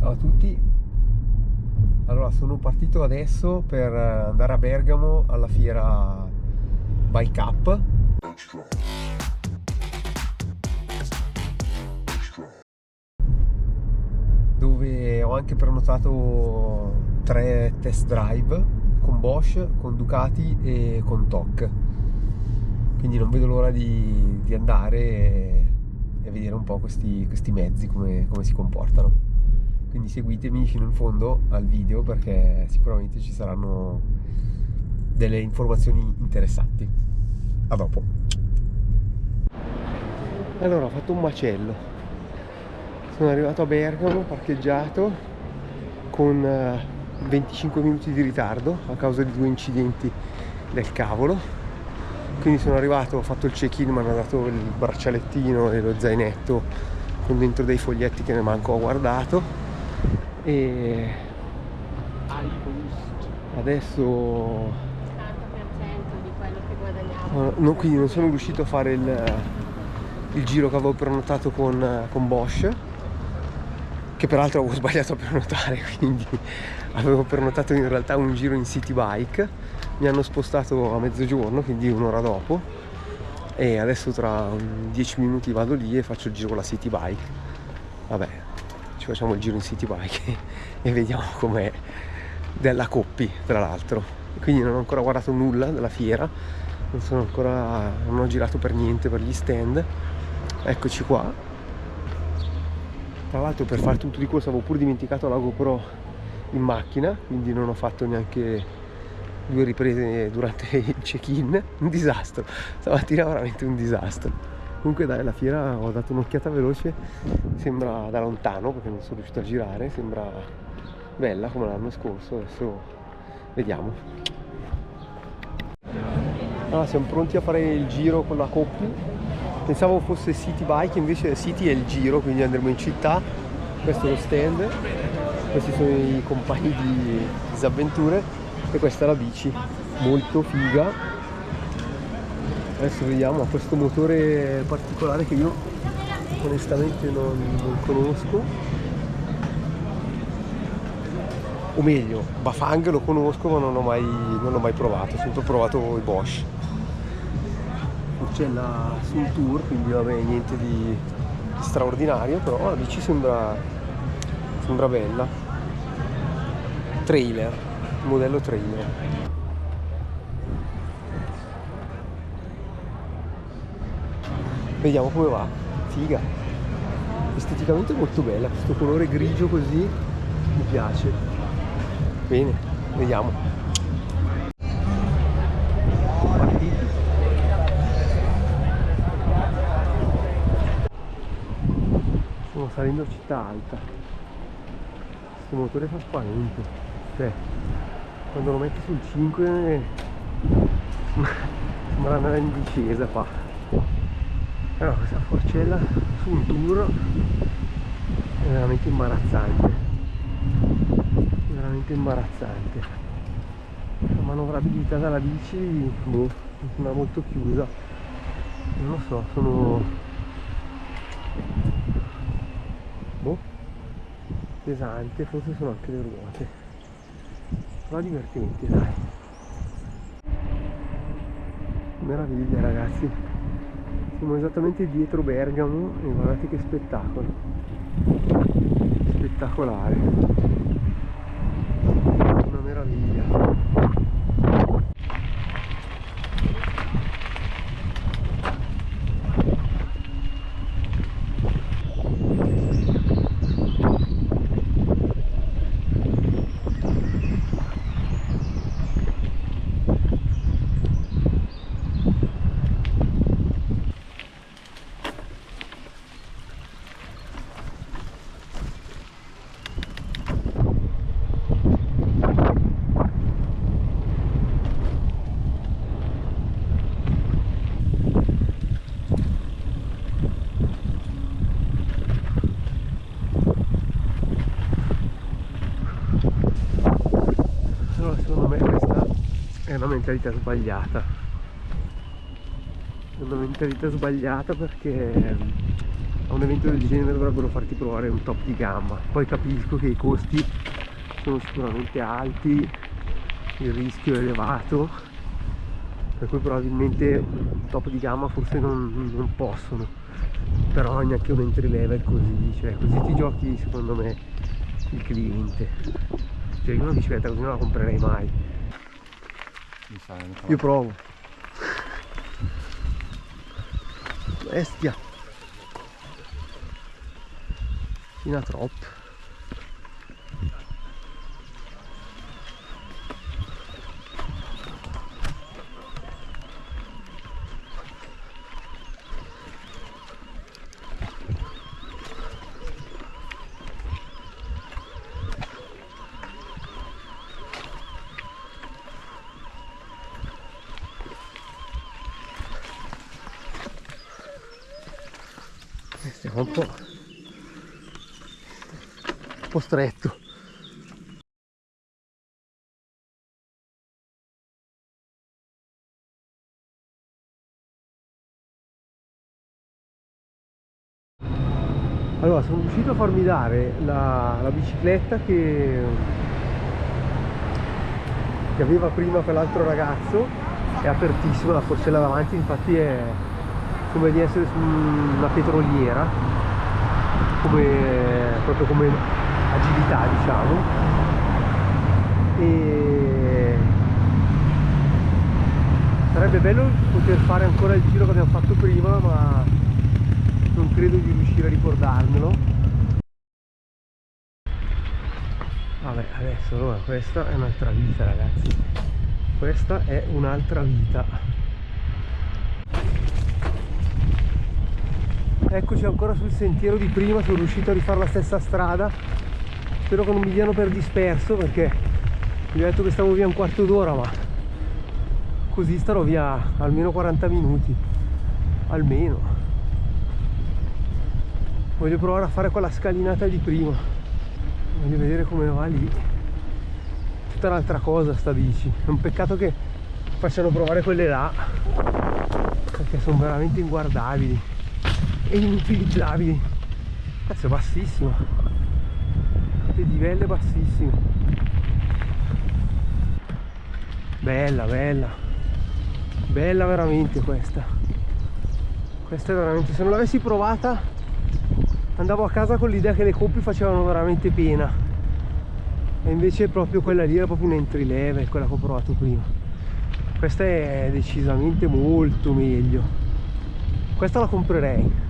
Ciao a tutti. Allora, sono partito adesso per andare a Bergamo alla fiera Bike Up, dove ho anche prenotato 3 test drive con Bosch, con Ducati e con TOC. Quindi non vedo l'ora di andare e vedere un po' questi mezzi come si comportano. Quindi seguitemi fino in fondo al video perché sicuramente ci saranno delle informazioni interessanti. A dopo. Allora, ho fatto un macello. Sono arrivato a Bergamo, parcheggiato con 25 minuti di ritardo a causa di 2 incidenti del cavolo. Quindi sono arrivato, ho fatto il check-in, mi hanno dato il braccialettino e lo zainetto con dentro dei foglietti che ne manco ho guardato. E adesso 80% di quello che guadagnavo. quindi non sono riuscito a fare il giro che avevo prenotato con Bosch, che peraltro avevo sbagliato a prenotare, quindi avevo prenotato in realtà un giro in City Bike. Mi hanno spostato a mezzogiorno, quindi un'ora dopo, e adesso tra 10 minuti vado lì e faccio il giro con la City Bike. Vabbè, ci facciamo il giro in City Bike e vediamo com'è, della Coppi tra l'altro. Quindi non ho ancora guardato nulla della fiera, non ho girato per niente per gli stand. Eccoci qua. Tra l'altro, per fare tutto di corsa avevo pure dimenticato la GoPro in macchina, quindi non ho fatto neanche 2 riprese durante il check-in. Un disastro, stamattina veramente un disastro. Comunque dai, la fiera ho dato un'occhiata veloce, sembra da lontano perché non sono riuscito a girare, sembra bella come l'anno scorso, adesso vediamo. Allora, siamo pronti a fare il giro con la Coppi. Pensavo fosse City Bike, invece City è il giro, quindi andremo in città. Questo è lo stand, questi sono i compagni di disavventure e questa è la bici, molto figa. Adesso vediamo, ha questo motore particolare che io onestamente non conosco, o meglio, Bafang lo conosco ma non l'ho mai provato, ho sempre provato i Bosch. C'è la Tour, quindi vabbè, niente di straordinario, però la bici sembra bella. Trailer, modello trailer. Vediamo come va. Figa, esteticamente molto bella, questo colore grigio così mi piace. Bene, vediamo. Partiti. Stiamo salendo a Città Alta. Questo motore fa spavento, cioè quando lo metti sul 5 sembra andare in discesa qua. Allora, questa forcella su un tour è veramente imbarazzante, la manovrabilità della bici mi sembra molto chiusa, non lo so, sono pesante, forse sono anche le ruote, però divertente, dai. Meraviglia, ragazzi. Siamo esattamente dietro Bergamo e guardate che spettacolo, spettacolare, una meraviglia. Secondo me questa è una mentalità sbagliata. È una mentalità sbagliata perché a un evento del genere dovrebbero farti provare un top di gamma. Poi capisco che i costi sono sicuramente alti, il rischio è elevato, per cui probabilmente top di gamma forse non possono, però neanche un entry level così, cioè così ti giochi secondo me il cliente. Cioè io una bicicletta così non la comprerei mai. Io provo. Bestia. Fino a troppo. Stiamo un po' stretto. Allora sono riuscito a farmi dare la bicicletta che aveva prima quell'altro ragazzo, è apertissima, la forcella davanti infatti è come di essere su una petroliera, proprio come agilità, diciamo. E sarebbe bello poter fare ancora il giro che abbiamo fatto prima, ma non credo di riuscire a ricordarmelo. Vabbè, adesso allora questa è un'altra vita, ragazzi, questa è un'altra vita. Eccoci ancora sul sentiero di prima, sono riuscito a rifare la stessa strada. Spero che non mi diano per disperso, perché vi ho detto che stavo via un quarto d'ora, ma così starò via almeno 40 minuti, almeno. Voglio provare a fare quella scalinata di prima, voglio vedere come va lì. Tutta un'altra cosa sta bici, è un peccato che facciano provare quelle là, perché sono veramente inguardabili e inutilizzabili. Adesso è bassissimo, pedivelle bassissime, bella bella bella veramente questa è veramente, se non l'avessi provata andavo a casa con l'idea che le coppie facevano veramente pena, e invece proprio quella lì era proprio un entry level, quella che ho provato prima. Questa è decisamente molto meglio, questa la comprerei,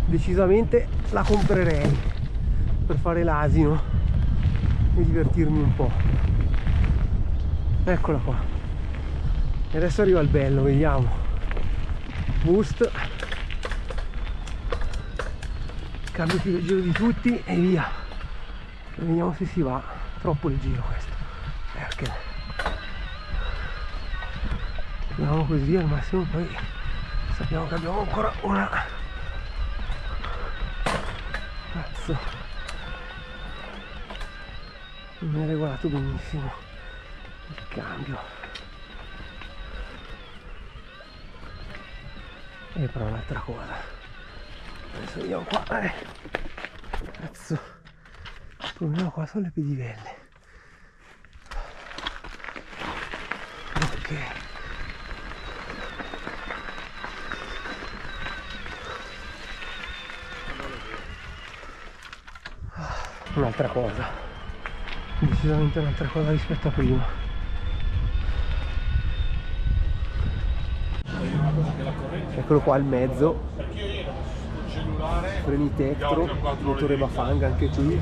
decisamente la comprerei per fare l'asino e divertirmi un po'. Eccola qua, e adesso arriva il bello, vediamo. Boost, cambio più leggero di tutti e via. E vediamo se si va. Troppo leggero questo, perché andiamo così al massimo, poi sappiamo che abbiamo ancora una. Cazzo, non è regolato benissimo il cambio. E però un'altra cosa, adesso vediamo qua. Cazzo, il problema qua sono le pedivelle. Ok, un'altra cosa, decisamente un'altra cosa rispetto a prima. Eccolo qua il mezzo, freni Tektro, motore Bafang anche qui,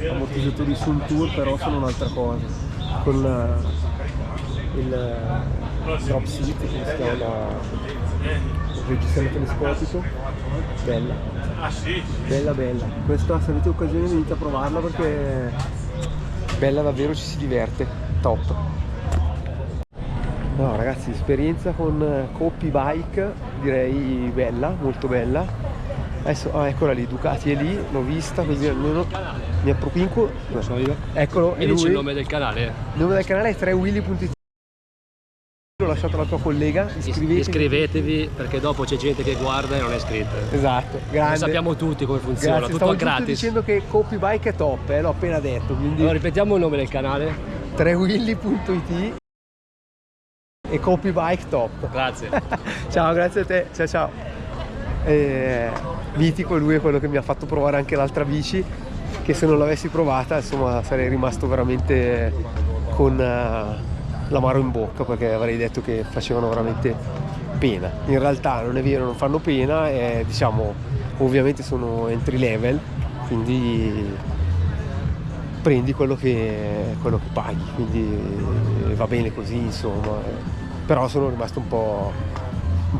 ammortizzatori Suntour però sono un'altra cosa, con il drop seat, che si chiama il reggiseno telescopico. Bella, bella bella, questa se avete occasione venite a provarla perché bella davvero, ci si diverte, top. No ragazzi, esperienza con Coppi Bike direi bella, molto bella. Adesso eccola lì, Ducati è lì, l'ho vista, così almeno mi appropinquo. Sono io. Eccolo, è lui. Dici il nome del canale? Il nome del canale è 3willy.it. L'ho lasciato alla tua collega, Iscrivetevi perché dopo c'è gente che guarda e non è iscritta. Esatto, grande. Lo sappiamo tutti come funziona, Grazie, tutto stavo giusto gratis. dicendo che Copybike è top, l'ho appena detto, quindi Allora ripetiamo il nome del canale. 3willy.it e Copybike top. Grazie. Ciao, grazie a te, ciao ciao. Mitico, lui è quello che mi ha fatto provare anche l'altra bici, che se non l'avessi provata insomma sarei rimasto veramente con l'amaro in bocca, perché avrei detto che facevano veramente pena. In realtà non è vero, non fanno pena, e diciamo ovviamente sono entry level, quindi prendi quello che paghi, quindi va bene così insomma. Però sono rimasto un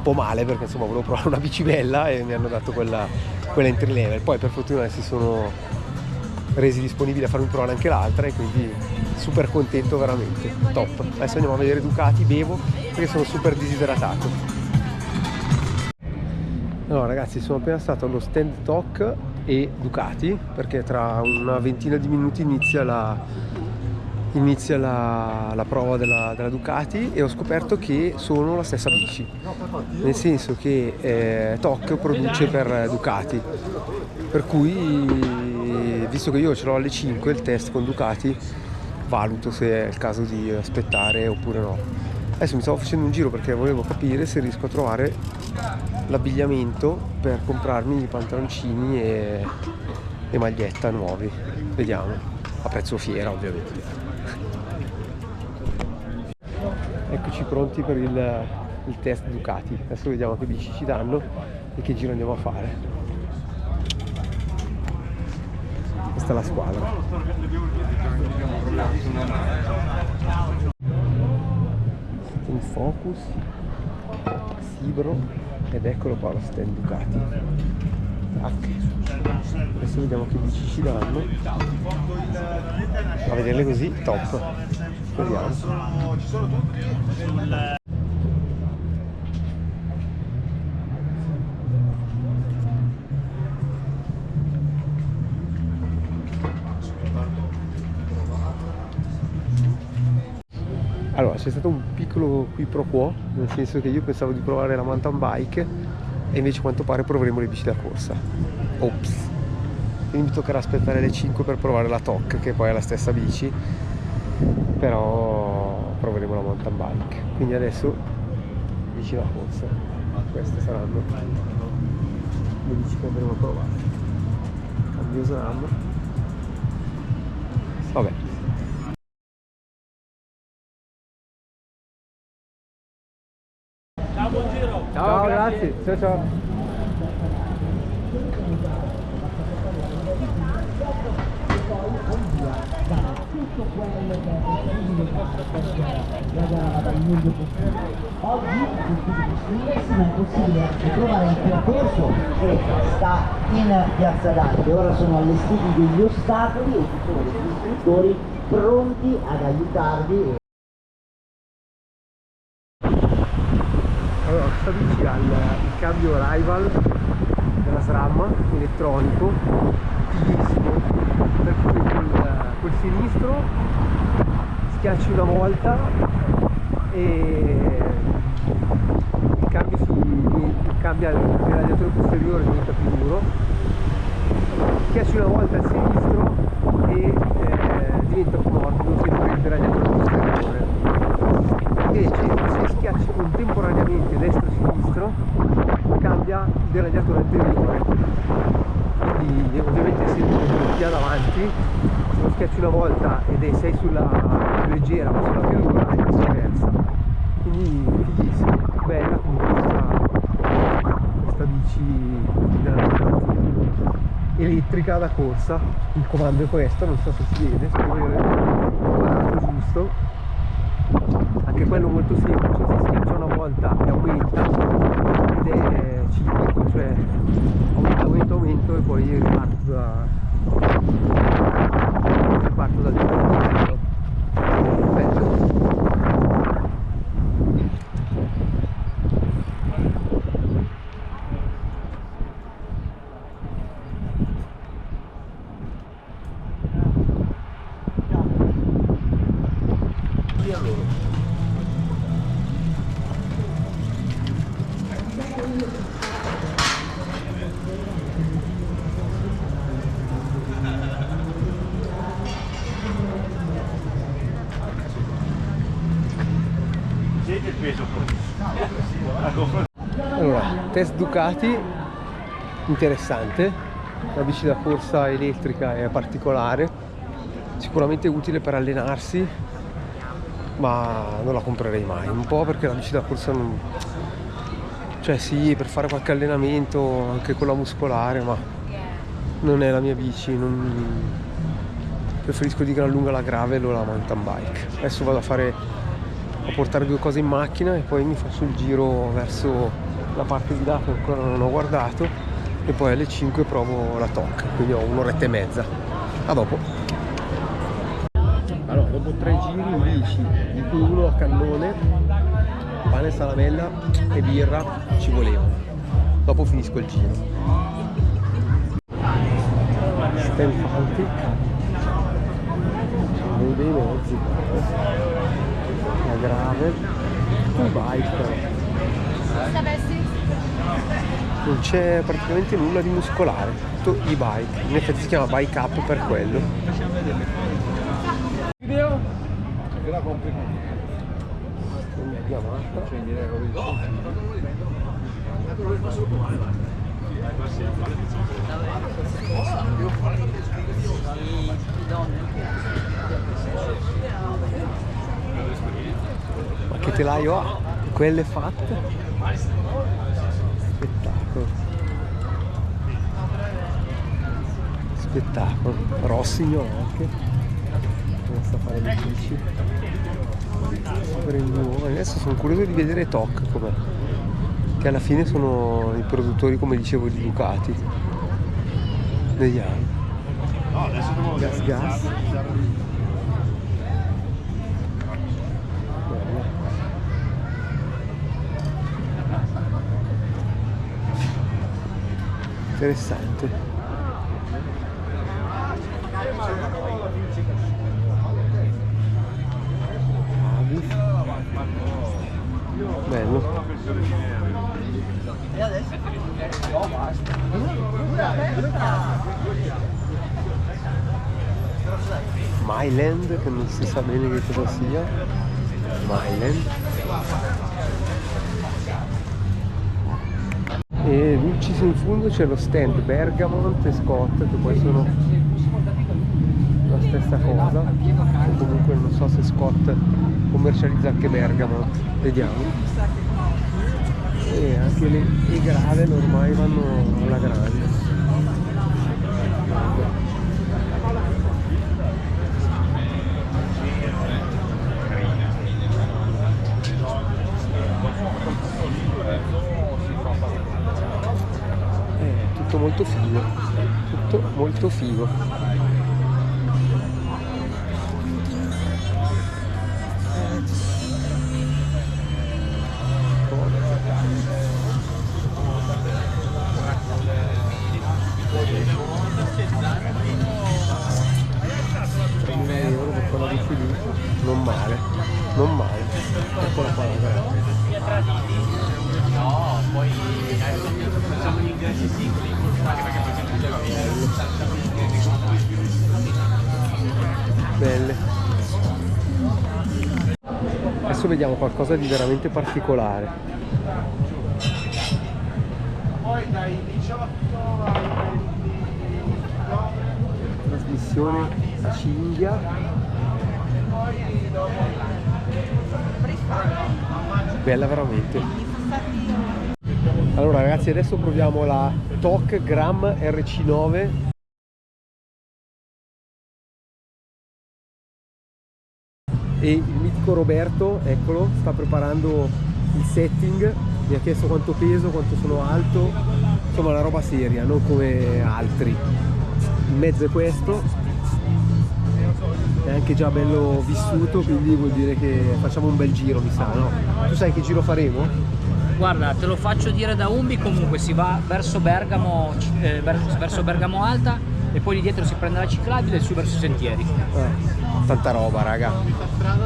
po' male, perché insomma volevo provare una bici bella e mi hanno dato quella entry level. Poi per fortuna si sono resi disponibili a farmi provare anche l'altra, e quindi super contento, veramente top. Adesso andiamo a vedere Ducati, bevo perché sono super disidratato. Allora ragazzi, sono appena stato allo stand TOC e Ducati, perché tra una ventina di minuti inizia la prova della Ducati, e ho scoperto che sono la stessa bici, nel senso che TOC produce per Ducati, per cui visto che io ce l'ho alle 5 il test con Ducati, valuto se è il caso di aspettare oppure no. Adesso mi stavo facendo un giro perché volevo capire se riesco a trovare l'abbigliamento per comprarmi i pantaloncini e maglietta nuovi. Vediamo, a prezzo fiera ovviamente. Eccoci pronti per il test Ducati. Adesso vediamo che bici ci danno e che giro andiamo a fare. Questa è la squadra. Stand Focus, Sibro, ed eccolo qua lo stand Ducati. Tac. Adesso vediamo che bici ci danno. A vederle così, top. Vediamo. Allora, c'è stato un piccolo qui pro quo, nel senso che io pensavo di provare la mountain bike e invece a quanto pare proveremo le bici da corsa. Ops! Quindi mi toccherà aspettare le 5 per provare la TOC, che poi è la stessa bici, però proveremo la mountain bike. Quindi adesso bici da corsa. Queste saranno le bici che andremo a provare. Cambio SRAM. Vabbè. Ciao, buon giro. Ciao, grazie. Ciao ciao. Tutto quello che è possibile dal mondo possibile. Oggi non è possibile anche trovare il percorso che sta in Piazza Dante. Ora sono allestiti degli ostacoli e ci sono degli istruttori pronti ad aiutarvi. Allora, questa bici ha il cambio Rival della SRAM elettronico, fighissimo, per cui col sinistro schiacci una volta e cambia il radiatore posteriore, diventa più duro, schiacci una volta il sinistro e diventa più morbido sempre il radiatore posteriore. Invece se schiacci contemporaneamente destro e sinistro cambia il deragliatore anteriore, quindi ovviamente essendo più davanti, se lo schiacci una volta ed sei sulla più leggera o sulla più dura è viceversa, quindi fighissimo, bella comunque questa bici elettrica da corsa. Il comando è questo, non so se si vede, spero di aver guardato giusto. Anche quello molto semplice, si schiaccia una volta e aumenta ed è ciclico, cioè aumento e poi riparto dal livello. Bello. Allora, test Ducati interessante, la bici da corsa elettrica è particolare, sicuramente utile per allenarsi, ma non la comprerei mai, un po' perché la bici da corsa non... cioè sì, per fare qualche allenamento anche con la muscolare, ma non è la mia bici, preferisco di gran lunga la gravel o la mountain bike. Adesso vado a portare 2 cose in macchina e poi mi faccio il giro verso la parte di là che ancora non ho guardato e poi alle 5 provo la TOC, quindi ho un'oretta e mezza. A dopo. Allora, dopo 3 giri in bici, di cui uno a cannone, pane, salamella e birra ci voleva. Dopo finisco il giro. Stenfalti, dei mezzi, la gravel, un bike però. Non c'è praticamente nulla di muscolare, tutto e-bike, in effetti si chiama bike up per quello. Video? Ma che telaio ha? Quelle fatte? Spettacolo. Rossignol anche. Comincia a fare le bici. Adesso sono curioso di vedere TOC com'è, che alla fine sono i produttori, come dicevo, di Ducati. Vediamo. Gas. Interessante. Bello. Myland, che non si sa bene che cosa sia. Myland. E Dulcis in fondo c'è lo stand Bergamont e Scott, che poi sono la stessa cosa, o comunque non so se Scott commercializza anche Bergamont, vediamo. E anche le gravel ormai vanno alla grande. Tutto molto figo, tutto molto figo. Non male, non male. Eccola qua. No, poi facciamo gli ingressi singoli. Belle. Adesso vediamo qualcosa di veramente particolare. Trasmissione a cinghia. Bella veramente. Allora ragazzi, adesso proviamo la TOC Gram RC9. E il mitico Roberto, eccolo, sta preparando il setting. Mi ha chiesto quanto peso, quanto sono alto, insomma una roba seria, non come altri. Il mezzo è questo, è anche già bello vissuto, quindi vuol dire che facciamo un bel giro, mi sa, no? Tu sai che giro faremo? Guarda, te lo faccio dire da Umbi, comunque si va verso Bergamo, verso Bergamo Alta e poi lì dietro si prende la ciclabile e su verso i sentieri. Tanta roba, raga.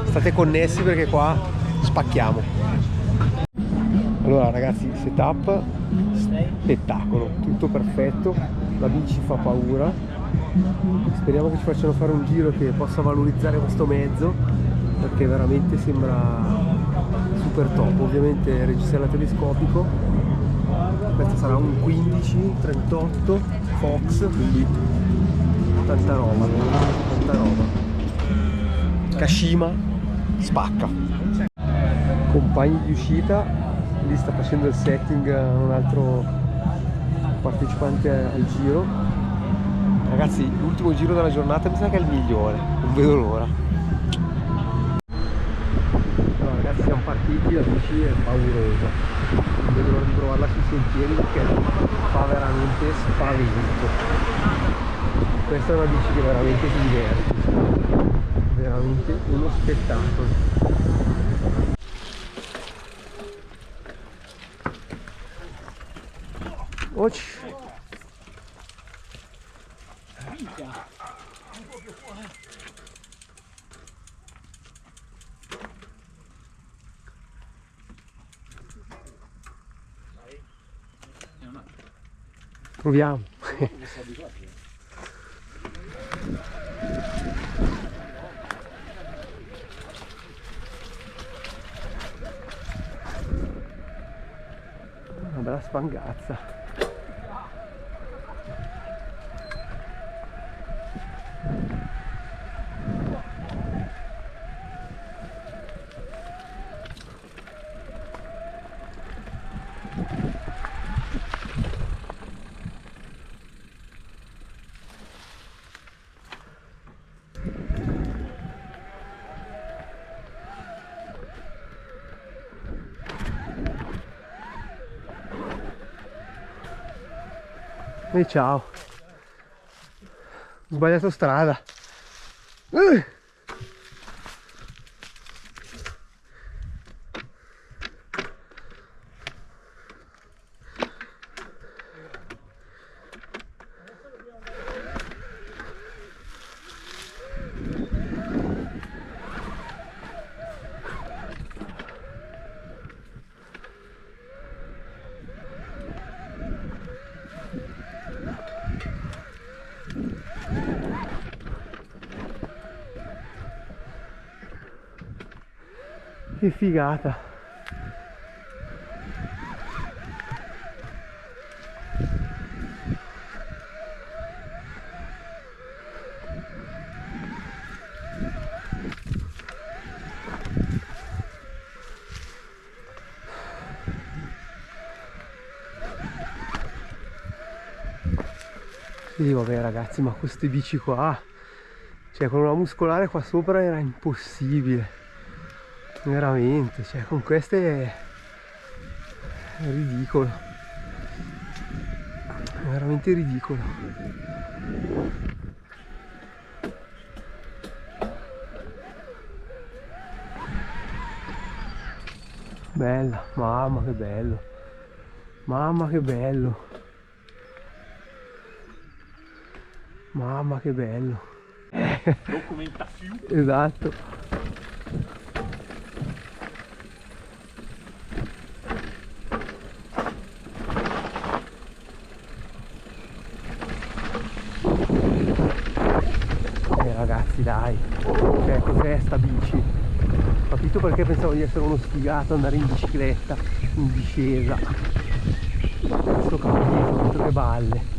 State connessi perché qua spacchiamo. Allora ragazzi, setup spettacolo, tutto perfetto, la bici fa paura. Speriamo che ci facciano fare un giro che possa valorizzare questo mezzo, perché veramente sembra super super top, ovviamente registrare telescopico. Questo sarà un 15-38 Fox, quindi tanta roba, tanta roba. Kashima spacca. Compagni di uscita, lì sta facendo il setting un altro partecipante al giro. Ragazzi, l'ultimo giro della giornata mi sa che è il migliore, non vedo l'ora. No, ragazzi, siamo partiti, la bici è paurosa, non vedo l'ora di provarla sui sentieri perché fa veramente spavento. Questa è una bici che veramente ti diverte, veramente uno spettacolo. Oci. Proviamo. Una bella spangazza. E ciao, ho sbagliato strada. Che figata. Sì, vabbè ragazzi, ma queste bici qua, cioè con una muscolare qua sopra era impossibile. Veramente, cioè con queste è ridicolo, è veramente ridicolo. Bella, mamma che bello, mamma che bello, mamma che bello. Documenta più. Esatto. Ragazzi, dai, cioè cos'è sta bici? Capito perché pensavo di essere uno sfigato andare in bicicletta in discesa. Adesso capito che balle.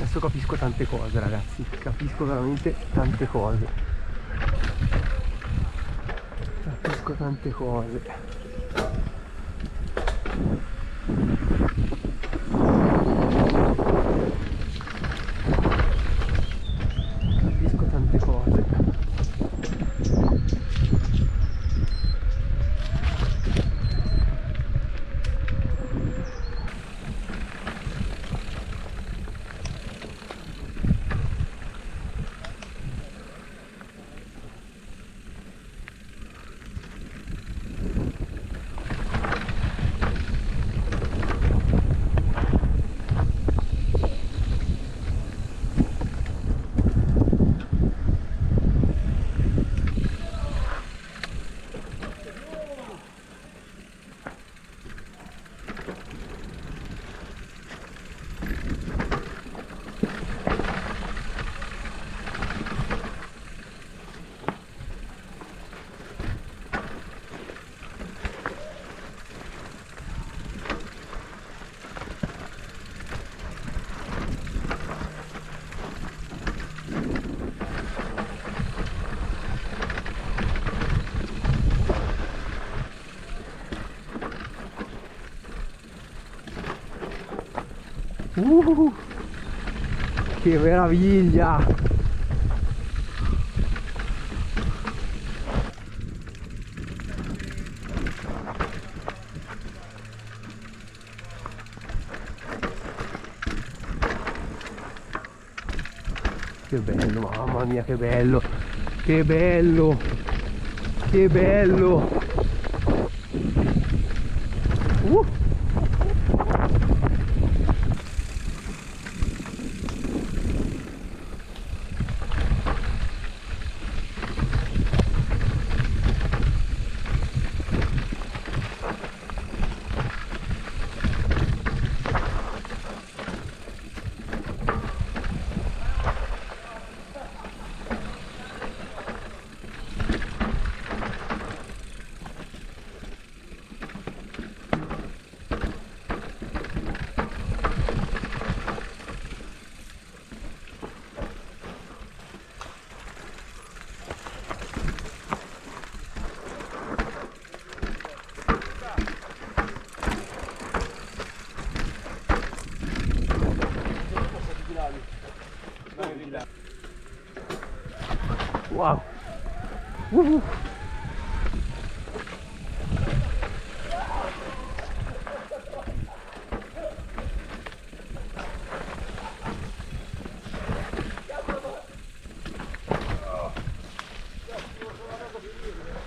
Adesso capisco tante cose, ragazzi, capisco veramente tante cose. Capisco tante cose. Capisco tante cose. Che meraviglia! Che bello, mamma mia, che bello! Che bello! Che bello! Wow!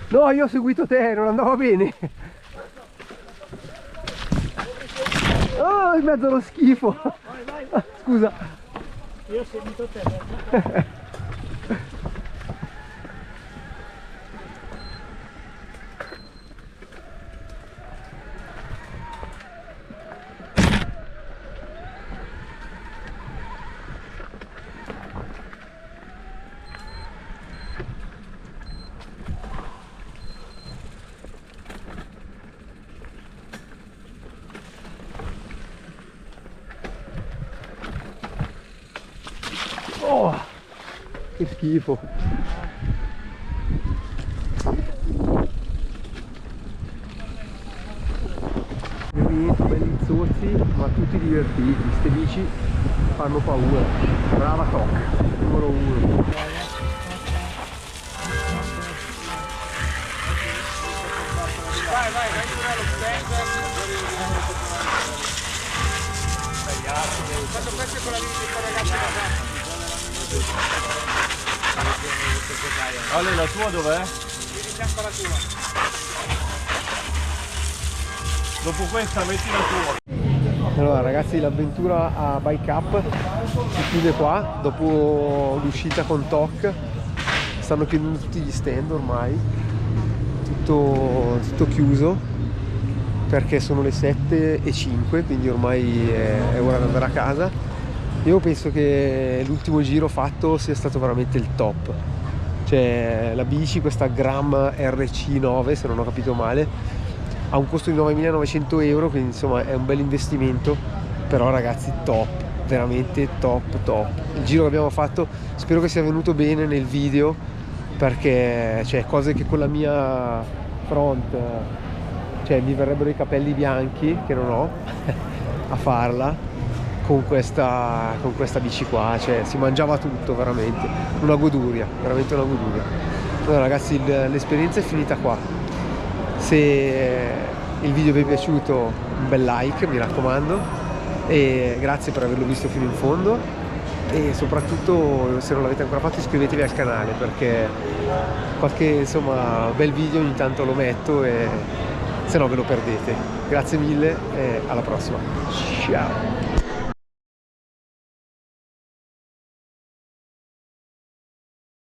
No, io ho seguito te, non andava bene. Oh, in mezzo allo schifo. Scusa. Io ho seguito te. Oh, che schifo. Belli zozzi, ma tutti divertiti. Ste bici fanno paura. Brava Toc, numero 1. Vai allo stand. Quando pensi con la ragazza Ale, la tua dov'è? Di fianco alla tua. Dopo questa metti la tua. Allora ragazzi, l'avventura a Bike Up si chiude qua. Dopo l'uscita con Toc stanno chiudendo tutti gli stand ormai, tutto chiuso, perché sono le 7:05, quindi ormai è ora di andare a casa. Io penso che l'ultimo giro fatto sia stato veramente il top. Cioè la bici, questa Gram RC9 se non ho capito male, ha un costo di 9.900 euro, quindi insomma è un bel investimento. Però ragazzi, top, veramente top. Il giro che abbiamo fatto spero che sia venuto bene nel video, perché cioè cose che con la mia front cioè mi verrebbero i capelli bianchi, che non ho, a farla con questa bici qua. Cioè si mangiava tutto, veramente una goduria, veramente una goduria. Allora ragazzi, l'esperienza è finita qua. Se il video vi è piaciuto, un bel like, mi raccomando, e grazie per averlo visto fino in fondo, e soprattutto se non l'avete ancora fatto iscrivetevi al canale, perché qualche insomma bel video ogni tanto lo metto e se no ve lo perdete. Grazie mille e alla prossima, ciao.